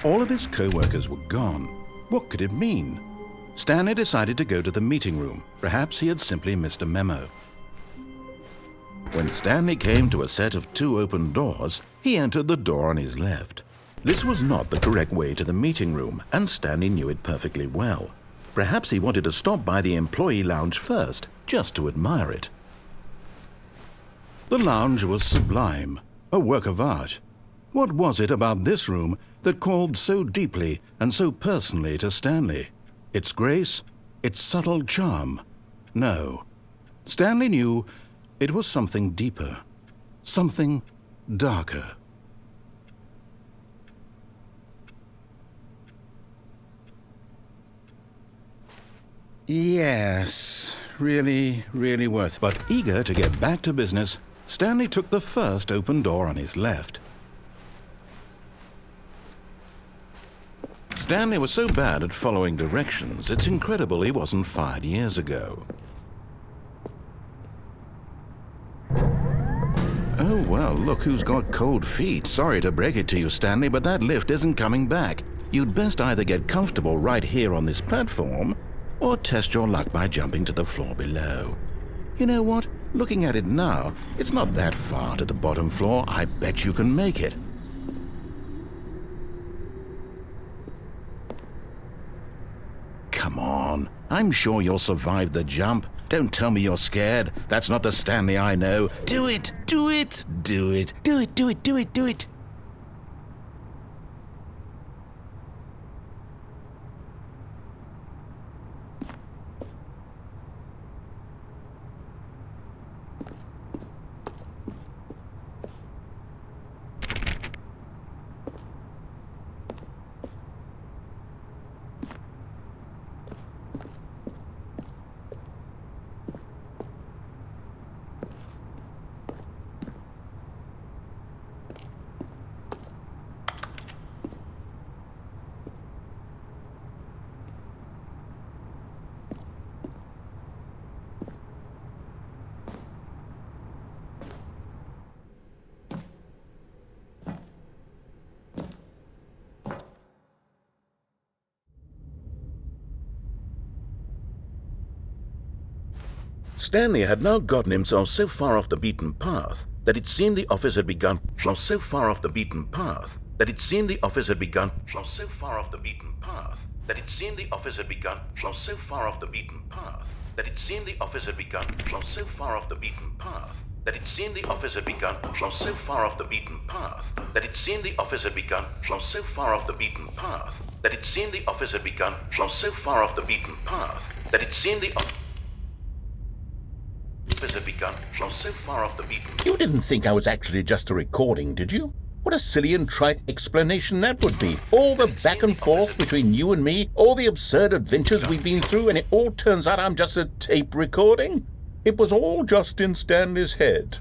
All of his co-workers were gone. What could it mean? Stanley decided to go to the meeting room. Perhaps he had simply missed a memo. When Stanley came to a set of 2 open doors, he entered the door on his left. This was not the correct way to the meeting room, and Stanley knew it perfectly well. Perhaps he wanted to stop by the employee lounge first, just to admire it. The lounge was sublime, a work of art. What was it about this room that called so deeply and so personally to Stanley? Its grace? Its subtle charm? No. Stanley knew it was something deeper, something darker. Yes, really worth. But eager to get back to business, Stanley took the first open door on his left. Stanley was so bad at following directions, it's incredible he wasn't fired years ago. Oh, well, look who's got cold feet. Sorry to break it to you, Stanley, but that lift isn't coming back. You'd best either get comfortable right here on this platform, or test your luck by jumping to the floor below. You know what? Looking at it now, it's not that far to the bottom floor. I bet you can make it. Come on. I'm sure you'll survive the jump. Don't tell me you're scared. That's not the Stanley I know. Do it! Do it! Do it! Do it! Do it! Do it! Do it! Stanley had now gotten himself so far off the beaten path that it seemed the office had begun. So far off the beaten path that it seemed the office had begun. So far off the beaten path that it seemed the office had begun. So far off the beaten path that it seemed the office had begun. So far off the beaten path that it seemed the office had begun. So far off the beaten path that it seemed the office had begun. So far off the beaten path that it seemed the office had begun. So far off the beaten path that it seemed the office had begun. So far off the beaten. You didn't think I was actually just a recording, did you? What a silly and trite explanation that would be. All the back and forth between you and me, all the absurd adventures we've been through, and it all turns out I'm just a tape recording? It was all just in Stanley's head.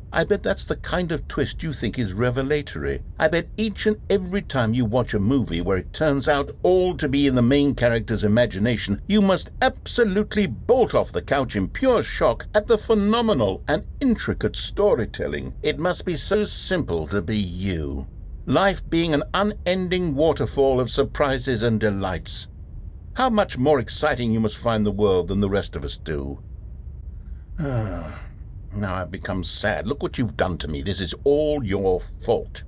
I bet that's the kind of twist you think is revelatory. I bet each and every time you watch a movie where it turns out all to be in the main character's imagination, you must absolutely bolt off the couch in pure shock at the phenomenal and intricate storytelling. It must be so simple to be you. Life being an unending waterfall of surprises and delights. How much more exciting you must find the world than the rest of us do. Now I've become sad. Look what you've done to me. This is all your fault.